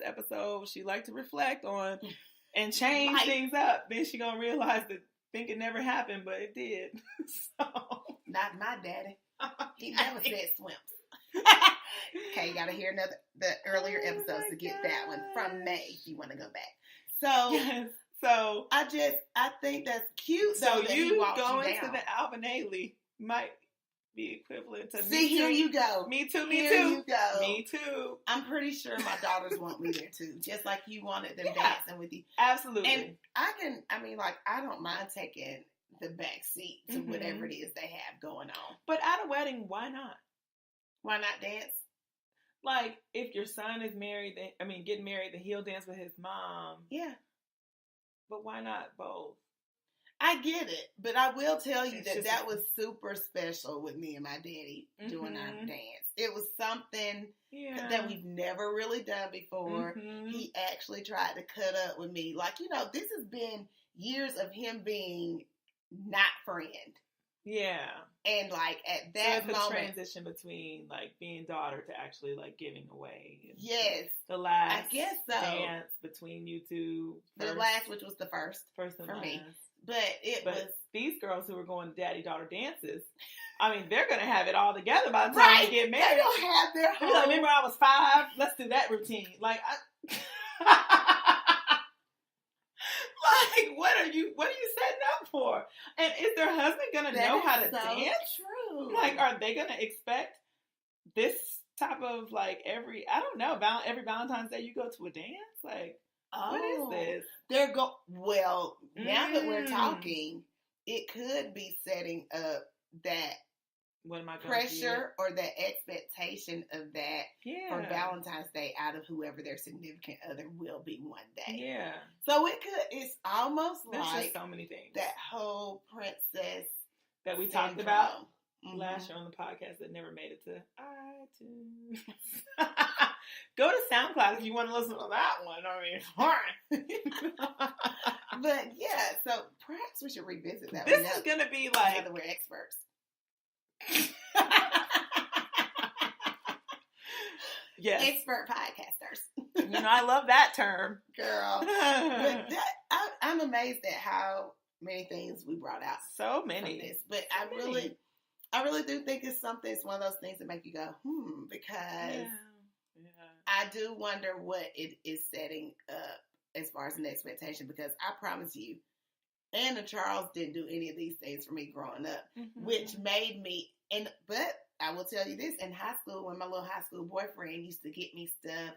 episode, she liked to reflect on and change things up. Then she gonna realize that think it never happened, but it did. So not my daddy. He never said swims. Okay, you gotta hear the earlier episodes to get that one from May if you want to go back. So yes. So I think that's cute. So that you going to the Alvin Ailey might be equivalent to See, here you go. Me too. Here you go. Me too. I'm pretty sure my daughters want me there too, just like you wanted them dancing with you. Absolutely. And I don't mind taking the back seat to whatever it is they have going on. But at a wedding, why not? Why not dance? Like, if your son is married, getting married, then he'll dance with his mom. Yeah. But why not both? I get it, but I will tell you that was super special with me and my daddy doing our dance. It was something that we've never really done before. He actually tried to cut up with me. Like, this has been years of him being not friend. Yeah. And like at that moment, the transition between like being daughter to actually like giving away. Yes. The last I guess so. dance between you two. The last, which was the first and for last. me. But these girls who were going to daddy-daughter dances, they're going to have it all together by the time they get married. They don't have their whole... Like, remember I was 5? Let's do that routine. Like, like, what are you setting up for? And is their husband going to know how to dance? True. Like, are they going to expect this type of, like, every Valentine's Day you go to a dance? Like, what is this? Now that we're talking, it could be setting up that pressure or that expectation of that for Valentine's Day out of whoever their significant other will be one day. Yeah. So it's almost There's like just so many things. That whole princess that we talked about last year on the podcast that never made it to iTunes. Go to SoundCloud if you want to listen to that one. But yeah, so perhaps we should revisit that. This is going to be like... Now that we're experts. Yes. Expert podcasters. I love that term. Girl. But I'm amazed at how many things we brought out. So many. From this. But I really do think it's one of those things that make you go, because I do wonder what it is setting up as far as an expectation, because I promise you, Anna Charles didn't do any of these things for me growing up, which made me, but I will tell you this, in high school, when my little high school boyfriend used to get me stuff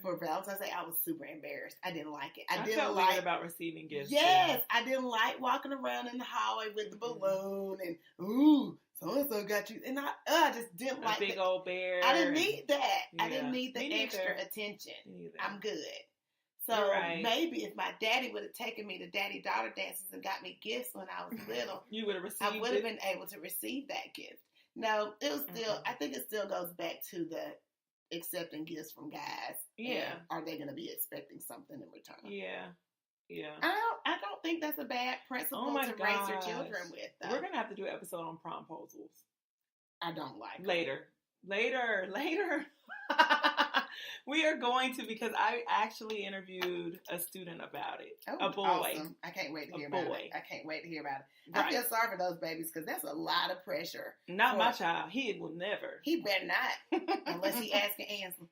for Valentine's Day, I was super embarrassed. I didn't like it. I didn't like about receiving gifts. Yes, too. I didn't like walking around in the hallway with the balloon and, ooh, so-and-so got you. And I just didn't like big old bear. I didn't need that. Yeah. I didn't need the extra attention. I'm good. So maybe if my daddy would have taken me to daddy-daughter dances and got me gifts when I was little, you would have received I would have been able to receive that gift. No, it was still, I think it still goes back to the accepting gifts from guys. Yeah. Are they going to be expecting something in return? Yeah. Yeah. I don't think that's a bad principle to raise your children with, though. We're going to have to do an episode on promposals. I don't like them. Later. We are going to, because I actually interviewed a student about it. Oh, a boy. Awesome. I can't wait to hear about it. Right. I feel sorry for those babies because that's a lot of pressure. Not my child. He will never. He better not. Unless he asking Ansley.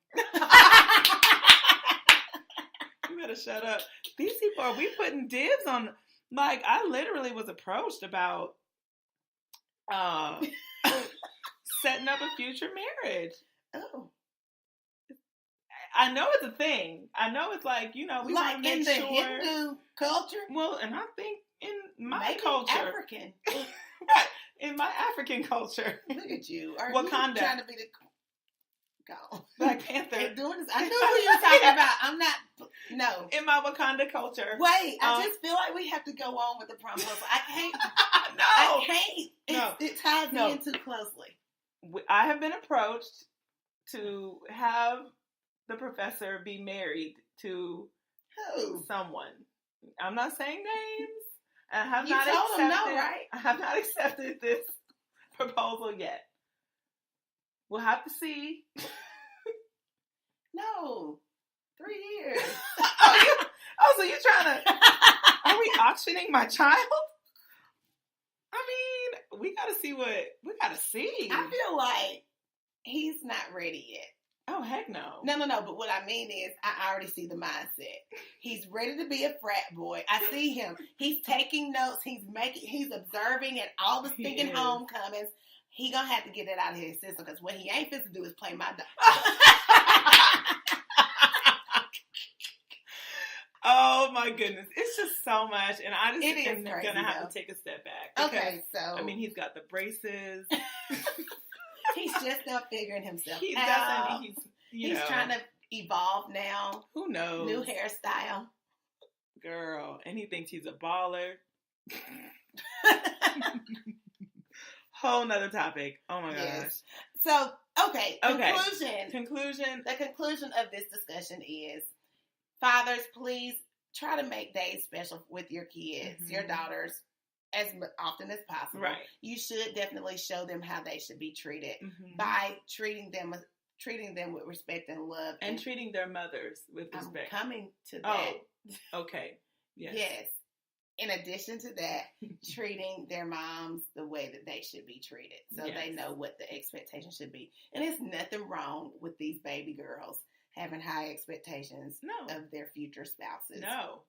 You better shut up. These people, are we putting dibs on? Like, I literally was approached about setting up a future marriage. Oh. I know it's a thing. I know it's like, we like want to make in the Hindu culture. Well, and I think in my maybe culture, African, right? In my African culture, look at you. Are Wakanda. You trying to be the Black Panther? Doing this. I knew who you were talking about. I'm not. No. In my Wakanda culture. Wait, I just feel like we have to go on with the proposal. I can't. No, I can't. It ties me in too closely. I have been approached to have the professor be married to someone. I'm not saying names. I have not accepted. Him no, right? I have not accepted this proposal yet. We'll have to see. No, 3 So you trying to? Are we auctioning my child? I mean, we gotta see what we gotta see. I feel like he's not ready yet. Oh, heck no. No. But what I mean is, I already see the mindset. He's ready to be a frat boy. I see him. He's taking notes. He's observing at all the stinking homecomings. He gonna have to get that out of his system because what he ain't fit to do is play my dog. Oh my goodness. It's just so much. And I just am crazy, gonna have to take a step back. Because, okay, so. I mean, he's got the braces. He's just not figuring himself he out. Doesn't. He's trying to evolve now. Who knows? New hairstyle. Girl. And he thinks he's a baller. Whole nother topic. Oh my gosh. So, conclusion. The conclusion of this discussion is, fathers, please try to make days special with your kids, your daughters, as often as possible. Right. You should definitely show them how they should be treated by treating them with respect and love. And treating their mothers with respect. I'm coming to that. Oh, okay. Yes. Yes. In addition to that, treating their moms the way that they should be treated. So they know what the expectation should be. And there's nothing wrong with these baby girls having high expectations of their future spouses. No.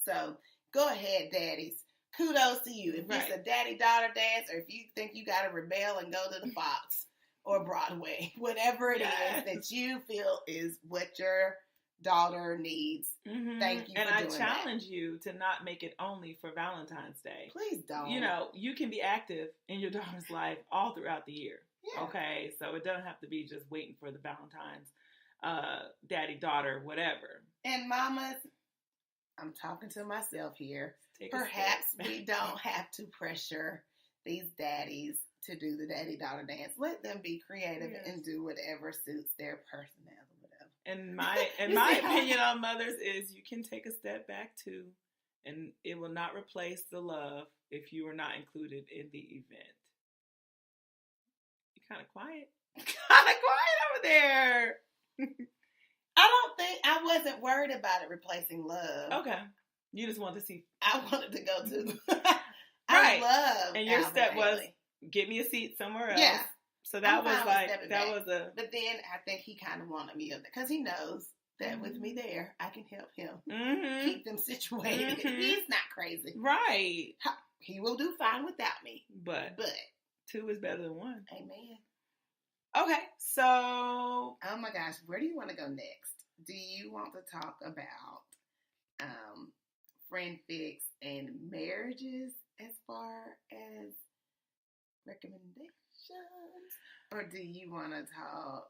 So go ahead, daddies. Kudos to you. If it's a daddy-daughter dance, or if you think you got to rebel and go to the Fox or Broadway, whatever it is that you feel is what your daughter needs. Thank you for doing that. And I challenge you to not make it only for Valentine's Day. Please don't. You know, you can be active in your daughter's life all throughout the year. Yeah. Okay? So it doesn't have to be just waiting for the Valentine's daddy, daughter, whatever. And mamas, I'm talking to myself here. Perhaps we don't have to pressure these daddies to do the daddy-daughter dance. Let them be creative and do whatever suits their personality, whatever. And my opinion on mothers is you can take a step back too, and it will not replace the love if you are not included in the event. You're kind of quiet. Over there. I wasn't worried about it replacing love. Okay. You just wanted to see. I wanted to go to. Right. I love. And your step was get me a seat somewhere else. Yeah. So that was like that was a. But then I think he kind of wanted me because he knows that with me there, I can help him keep them situated. He's not crazy. Right. He will do fine without me. But two is better than one. Amen. Okay, so. Oh my gosh, where do you want to go next? Do you want to talk about friend fix and marriages as far as recommendations? Or do you want to talk?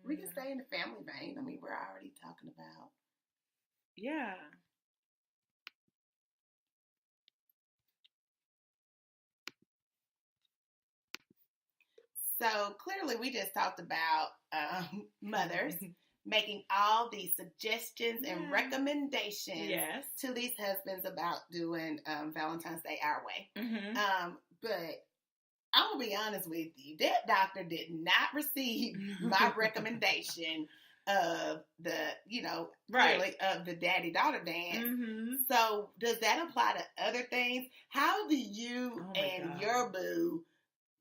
We can stay in the family vein. I mean, we're already talking about. Yeah. So clearly we just talked about mothers making all these suggestions and recommendations to these husbands about doing Valentine's Day our way. But I'm going to be honest with you. That doctor did not receive my recommendation of the, clearly of the daddy-daughter dance. So does that apply to other things? How do you your boo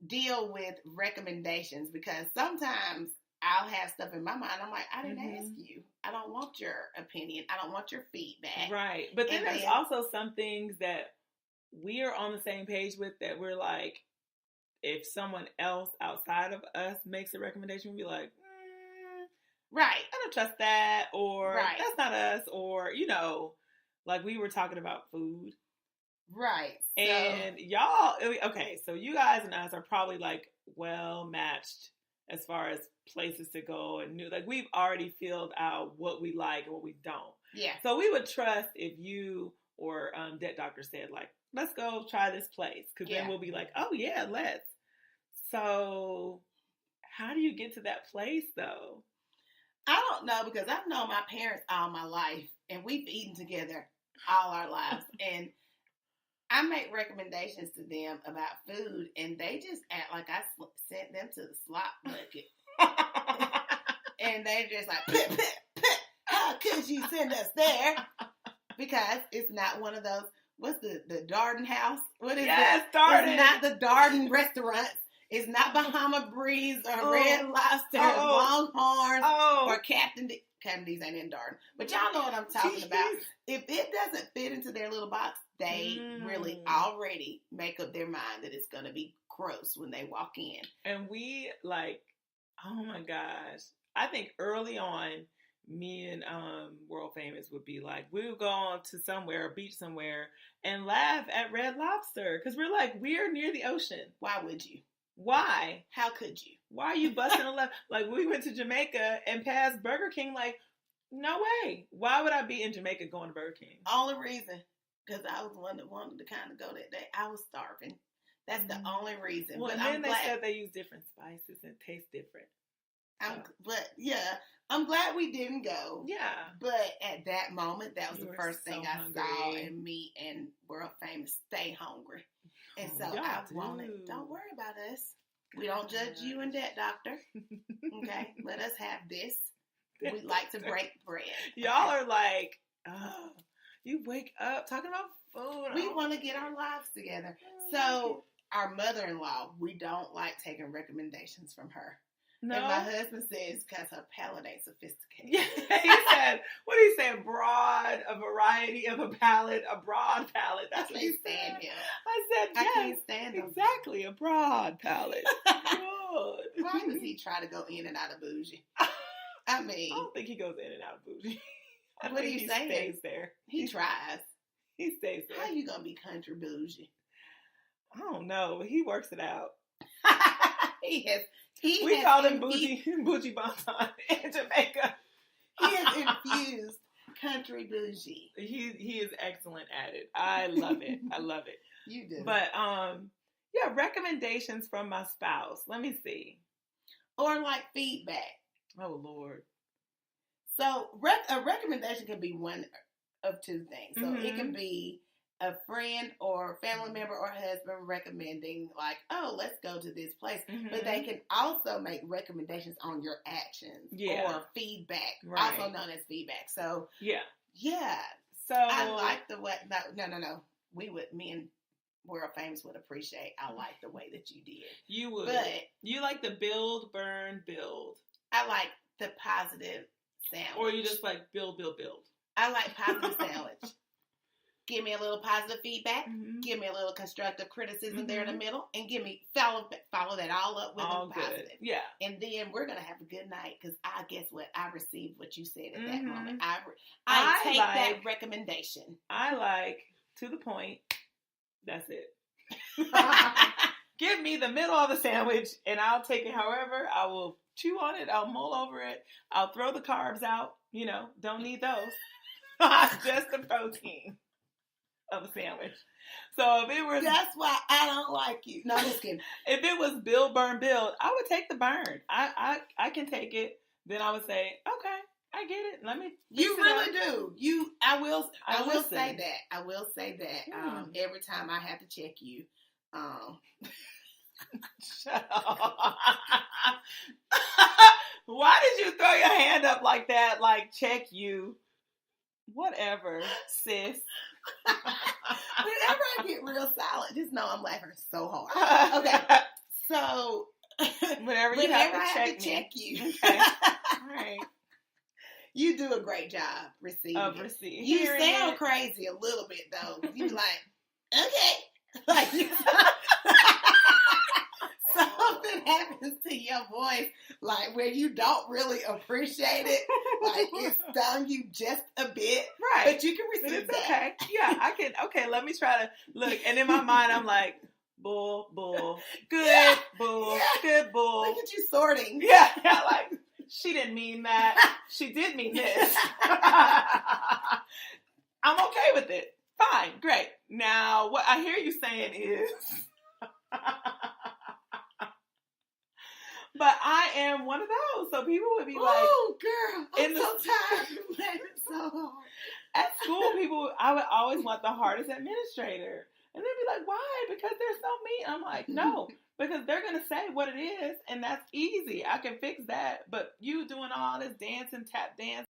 deal with recommendations? Because sometimes I'll have stuff in my mind. I'm like, I didn't ask you. I don't want your opinion. I don't want your feedback. Right. But then there's also some things that we are on the same page with that we're like, if someone else outside of us makes a recommendation, we'll be like, right, I don't trust that, or that's not us, or, like we were talking about food. Right. And y'all, okay, so you guys and us are probably like well matched as far as places to go and like we've already filled out what we like and what we don't. Yeah. So we would trust if you or Debt Doctor said like, let's go try this place. Because then we'll be like, oh yeah, let's. So how do you get to that place though? I don't know, because I've known my parents all my life and we've eaten together all our lives. And I make recommendations to them about food, and they just act like I sent them to the slop bucket. And they're just like, pit, pit, pit. How could you send us there? Because it's not one of those, what's the Darden house? What is it? Darden. It's not the Darden restaurant. It's not Bahama Breeze or Red Lobster or Longhorn or Captain D. Captain D's ain't in Darden. But y'all know what I'm talking about. If it doesn't fit into their little box, they really already make up their mind that it's going to be gross when they walk in. And we, like, oh my gosh. I think early on, me and World Famous would be like, we would go on to somewhere, a beach somewhere, and laugh at Red Lobster. Because we're like, we're near the ocean. Why would you? Why? How could you? Why are you busting a left? Like, we went to Jamaica and passed Burger King. Like, no way. Why would I be in Jamaica going to Burger King? Only reason, because I was one that wanted to kind of go that day. I was starving. That's the only reason. Well, but and then they said they use different spices and it tastes different. I'm glad we didn't go. Yeah. But at that moment, that was the first thing I hungry. saw, and me and World Famous stay hungry. And so I wanted, don't worry about us. We don't judge you in that, doctor. Okay? Let us have this. We like to break bread. Y'all are like, oh, you wake up talking about food. We want to get our lives together. So our mother-in-law, we don't like taking recommendations from her. No. And my husband says because her palate ain't sophisticated. Yeah, he said, what did he say? A variety of a palate, a broad palate. That's what he said. Him. I said, yes, I can't stand him. Exactly, a broad palate. Good. Why does he try to go in and out of bougie? I mean, I don't think he goes in and out of bougie. What are you saying? He stays there. He tries. He stays there. How you gonna be country bougie? I don't know. He works it out. We call him bougie bonton in Jamaica. He has infused country bougie. He is excellent at it. I love it. I love it. You do. But yeah, recommendations from my spouse. Let me see. Or like feedback. Oh Lord. So a recommendation can be one of two things. So it can be a friend or family member or husband recommending, like, oh, let's go to this place. But they can also make recommendations on your actions or feedback, also known as feedback. So, yeah. So I like the way, no. Me and World Famous would appreciate, I like the way that you did. You would. But you like the build, burn, build. I like the positive sandwich. Or you just like build. I like positive sandwich. Give me a little positive feedback. Give me a little constructive criticism there in the middle, and give me follow that all up with a positive. Yeah. And then we're gonna have a good night because I guess what I received what you said at that moment. I take that recommendation. I like to the point. That's it. Give me the middle of the sandwich, and I'll take it however. I will chew on it. I'll mull over it. I'll throw the carbs out. You know, don't need those. Just the protein of a sandwich. So if it was, that's why I don't like you. No, I'm just kidding. If it was build, burn, build, I would take the burn. I can take it. Then I would say, okay, I get it. Let me. You really do. I will say that. I will say that. Every time I have to check you. Shut up. Why did you throw your hand up like that? Like, check you. Whatever, sis. Whenever I get real silent, just know I'm laughing so hard. Okay. So, whenever you have to check you. Okay. All right. You do a great job receiving. You sound crazy a little bit, though. You be like, okay. Like, something happens to your voice, like where you don't really appreciate it. Like it stung you just a bit, right? But you can receive that. Okay, yeah, I can. Okay, let me try to look. And in my mind, I'm like, bull, good, bull, good, bull. Look at you sorting. Yeah, like she didn't mean that. She did mean this. I'm okay with it. Fine, great. Now, what I hear you saying is. But I am one of those. So people would be like, oh, girl, I'm so tired of laughing so hard. At school, I would always want the hardest administrator. And they'd be like, why? Because they're so mean. I'm like, no, because they're going to say what it is. And that's easy. I can fix that. But you doing all this dancing, tap dance.